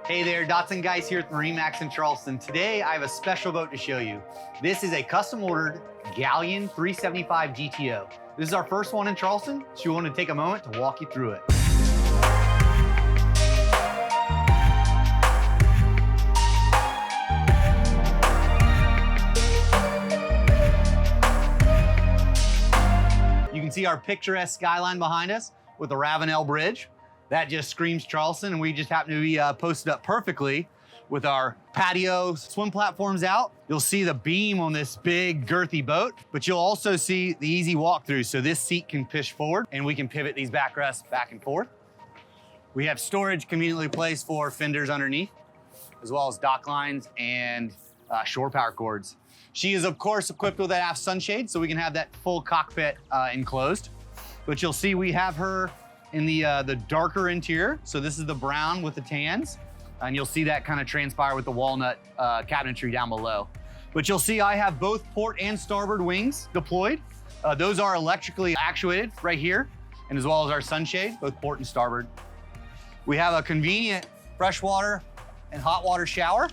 Hey there, Dotson guys here at MarineMax in Charleston. Today I have a special boat to show you. This is a custom ordered Galeon 375 GTO. This is our first one in Charleston, so we want to take a moment to walk you through it. You can see our picturesque skyline behind us with the Ravenel Bridge. That just screams Charleston, and we just happen to be posted up perfectly with our patio swim platforms out. You'll see the beam on this big girthy boat, but you'll also see the easy walk-through. So this seat can push forward and we can pivot these backrests back and forth. We have storage conveniently placed for fenders underneath, as well as dock lines and shore power cords. She is of course equipped with an aft sunshade, so we can have that full cockpit enclosed. But you'll see we have her in the darker interior. So this is the brown with the tans, and you'll see that kind of transpire with the walnut cabinetry down below. But you'll see I have both port and starboard wings deployed. Those are electrically actuated right here, and as well as our sunshade, both port and starboard. We have a convenient freshwater and hot water shower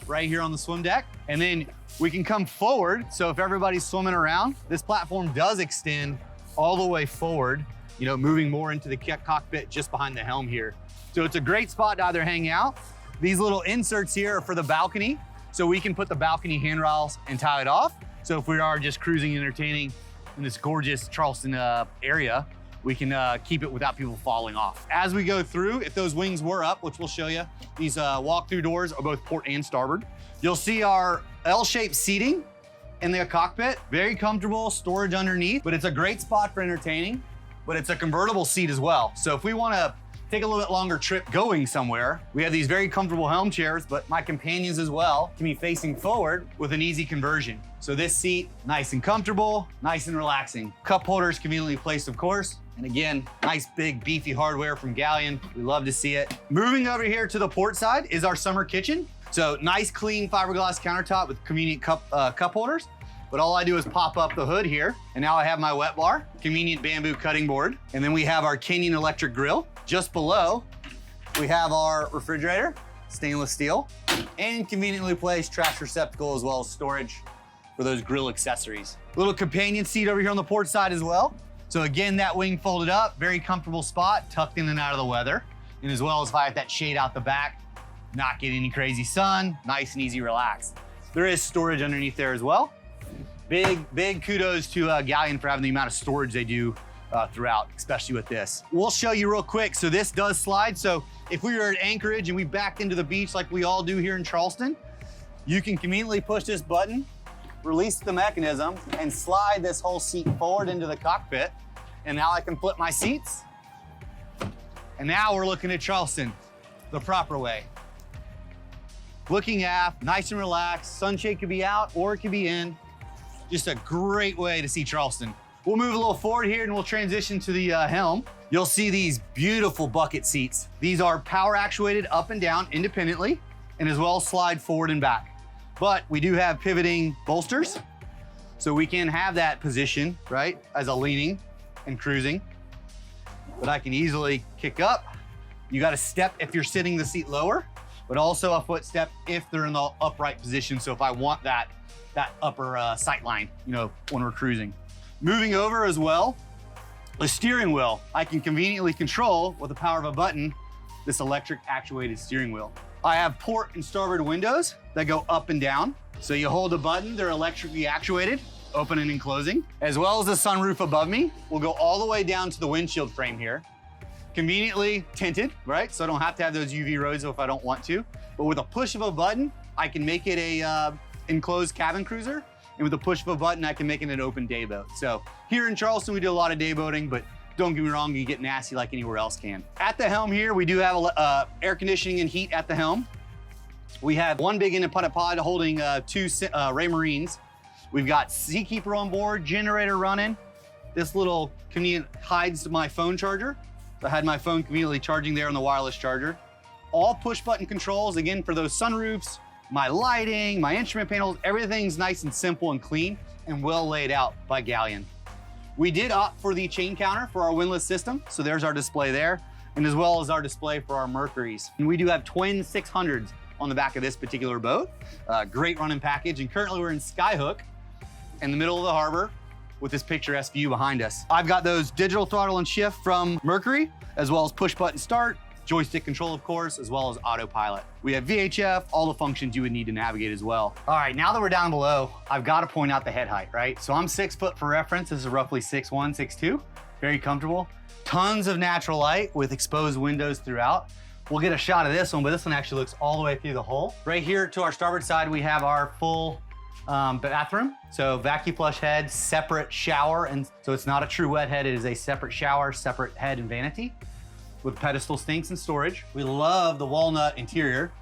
right here on the swim deck. And then we can come forward. So if everybody's swimming around, this platform does extend all the way forward, you know, moving more into the cockpit just behind the helm here. So it's a great spot to either hang out. These little inserts here are for the balcony, so we can put the balcony handrails and tie it off. So if we are just cruising and entertaining in this gorgeous Charleston area, we can keep it without people falling off. As we go through, if those wings were up, which we'll show you, these walk-through doors are both port and starboard. You'll see our L-shaped seating in the cockpit. Very comfortable, storage underneath, but it's a great spot for entertaining. But it's a convertible seat as well. So if we want to take a little bit longer trip going somewhere, we have these very comfortable helm chairs, but my companions as well can be facing forward with an easy conversion. So this seat, nice and comfortable, nice and relaxing. Cup holders conveniently placed, of course. And again, nice big beefy hardware from Galeon. We love to see it. Moving over here to the port side is our summer kitchen. So nice clean fiberglass countertop with convenient cup holders. But all I do is pop up the hood here, and now I have my wet bar, convenient bamboo cutting board, and then we have our Canyon electric grill. Just below, we have our refrigerator, stainless steel, and conveniently placed trash receptacle as well as storage for those grill accessories. Little companion seat over here on the port side as well. So again, that wing folded up, very comfortable spot, tucked in and out of the weather. And as well as if I have that shade out the back, not getting any crazy sun, nice and easy, relaxed. There is storage underneath there as well. Big kudos to Galeon for having the amount of storage they do throughout, especially with this. We'll show you real quick. So this does slide. So if we were at Anchorage and we backed into the beach like we all do here in Charleston, you can conveniently push this button, release the mechanism, and slide this whole seat forward into the cockpit. And now I can flip my seats. And now we're looking at Charleston the proper way. Looking aft, nice and relaxed. Sunshade could be out or it could be in. Just a great way to see Charleston. We'll move a little forward here and we'll transition to the helm. You'll see these beautiful bucket seats. These are power actuated up and down independently, and as well slide forward and back. But we do have pivoting bolsters, so we can have that position, right, as a leaning and cruising. But I can easily kick up. You got to step if you're sitting the seat lower, but also a foot step if they're in the upright position. So if I want that upper sight line, you know, when we're cruising. Moving over as well, the steering wheel, I can conveniently control with the power of a button, this electric actuated steering wheel. I have port and starboard windows that go up and down. So you hold a button, they're electrically actuated, opening and closing, as well as the sunroof above me will go all the way down to the windshield frame here. Conveniently tinted, right? So I don't have to have those UV roads if I don't want to. But with a push of a button, I can make it a enclosed cabin cruiser, and with the push of a button, I can make it an open day boat. So here in Charleston, we do a lot of day boating, but don't get me wrong, you get nasty like anywhere else can. At the helm here, we do have air conditioning and heat at the helm. We have one big independent pod holding two Ray Marines. We've got Seakeeper on board, generator running. This little convenient hides my phone charger. So I had my phone conveniently charging there on the wireless charger. All push button controls, again, for those sunroofs, my lighting, my instrument panels, everything's nice and simple and clean and well laid out by Galeon. We did opt for the chain counter for our windlass system. So there's our display there, and as well as our display for our Mercuries. And we do have twin 600s on the back of this particular boat. Great running package. And currently we're in Skyhook in the middle of the harbor with this picturesque view behind us. I've got those digital throttle and shift from Mercury, as well as push button start, joystick control, of course, as well as autopilot. We have VHF, all the functions you would need to navigate as well. All right, now that we're down below, I've got to point out the head height, right? So I'm 6 foot for reference. This is roughly 6'1", 6'2", very comfortable. Tons of natural light with exposed windows throughout. We'll get a shot of this one, but this one actually looks all the way through the hull. Right here to our starboard side, we have our full bathroom. So vacuum flush head, separate shower. And so it's not a true wet head. It is a separate shower, separate head and vanity with pedestal sinks and storage. We love the walnut interior.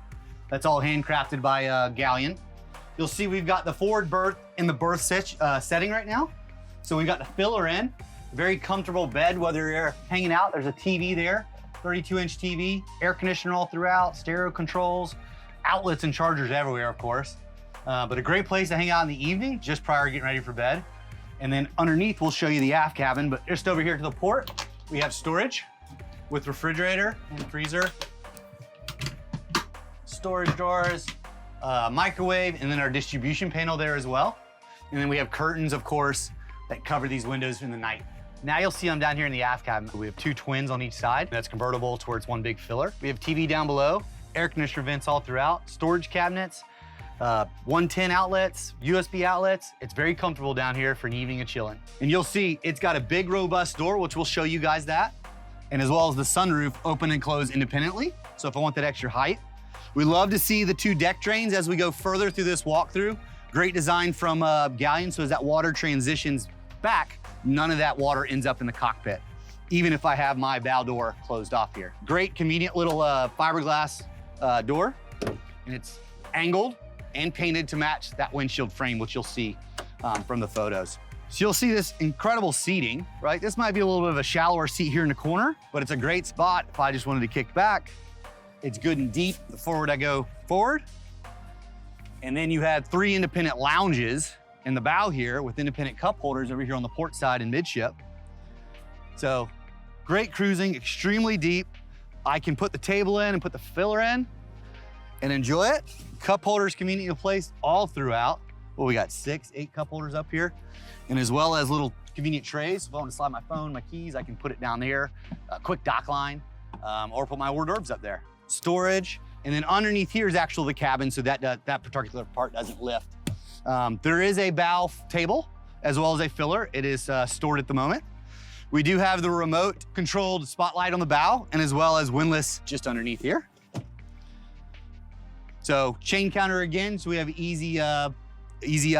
That's all handcrafted by Galeon. You'll see we've got the forward berth in the berth setting right now. So we've got the filler in, very comfortable bed, whether you're hanging out, there's a TV there, 32-inch TV, air conditioner all throughout, stereo controls, outlets and chargers everywhere, of course. But a great place to hang out in the evening, just prior to getting ready for bed. And then underneath, we'll show you the aft cabin, but just over here to the port, we have storage with refrigerator and freezer, storage drawers, microwave, and then our distribution panel there as well. And then we have curtains, of course, that cover these windows in the night. Now you'll see I'm down here in the aft cabin. We have 2 twins on each side. That's convertible towards one big filler. We have TV down below, air conditioner vents all throughout, storage cabinets, 110 outlets, USB outlets. It's very comfortable down here for an evening of chilling. And you'll see it's got a big robust door, which we'll show you guys that, and as well as the sunroof open and close independently. So if I want that extra height. We love to see the 2 deck drains as we go further through this walkthrough. Great design from Galeon, so as that water transitions back, none of that water ends up in the cockpit, even if I have my bow door closed off here. Great convenient little fiberglass door, and it's angled and painted to match that windshield frame, which you'll see from the photos. So you'll see this incredible seating, right? This might be a little bit of a shallower seat here in the corner, but it's a great spot if I just wanted to kick back. It's good and deep. The forward I go forward. And then you have 3 independent lounges in the bow here with independent cup holders over here on the port side and midship. So great cruising, extremely deep. I can put the table in and put the filler in and enjoy it. Cup holders conveniently placed all throughout. Well, we got 6, 8 cup holders up here, and as well as little convenient trays. If I want to slide my phone, my keys, I can put it down there. A quick dock line, or put my hors d'oeuvres up there. Storage, and then underneath here is actually the cabin, so that particular part doesn't lift. There is a bow table as well as a filler. It is stored at the moment. We do have the remote controlled spotlight on the bow, and as well as windlass just underneath here. So chain counter again, so we have easy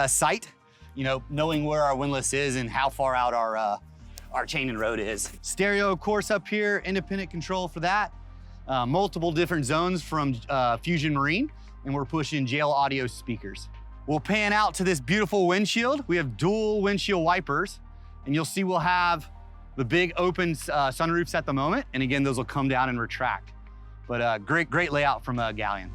sight, you know, knowing where our windlass is and how far out our chain and rode is. Stereo, of course, up here, independent control for that. Multiple different zones from Fusion Marine, and we're pushing jail audio speakers. We'll pan out to this beautiful windshield. We have dual windshield wipers, and you'll see we'll have the big open sunroofs at the moment. And again, those will come down and retract. But great layout from Galeon.